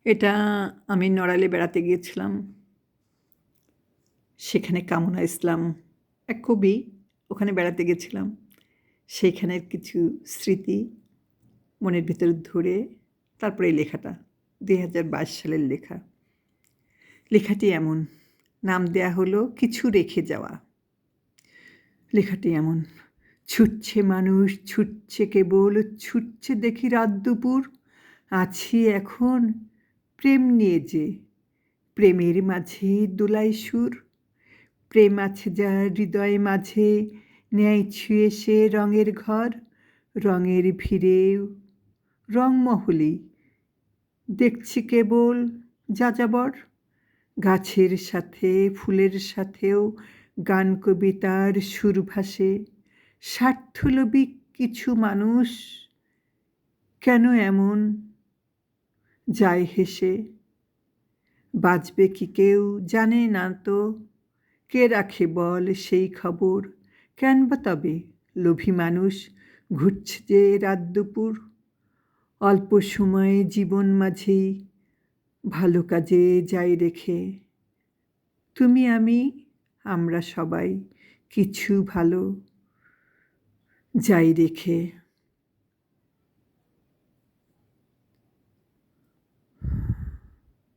এটা আমি নড়াইলে বেড়াতে গিয়েছিলাম। সেখানে কামনা ইসলাম এক কবি, ওখানে বেড়াতে গেছিলাম। সেইখানের কিছু স্মৃতি মনের ভেতর ধরে তারপরে এই লেখাটা ২০২২ সালের লেখা। লেখাটি এমন, নাম দেয়া হলো কিছু রেখে যাওয়া। লেখাটি এমন, ছুটছে মানুষ, ছুটছে কেবল, ছুটছে দেখি রাত দুপুর, আছি এখন প্রেম নিয়ে যে, প্রেমের মাঝে দোলাই সুর, প্রেম আছে যার হৃদয় মাঝে, নেয় ছুঁয়ে সে রঙের ঘর, রঙের ভিড়েও রংমহলি, দেখছি কেবল যাযাবর, গাছের সাথে ফুলের সাথেও গান কবিতার সুর ভাসে, স্বার্থলোভী কিছু মানুষ কেন এমন যায় হেসে, বাঁচবে কি কেউ জানে না তো, কে রাখে বল সেই খবর, কেন বা তবে লোভী মানুষ ঘুরছে যে রাত দুপুর, অল্প সময়ে জীবন মাঝেই ভালো কাজে যাই রেখে, তুমি আমি আমরা সবাই কিছু ভালো যাই রেখে।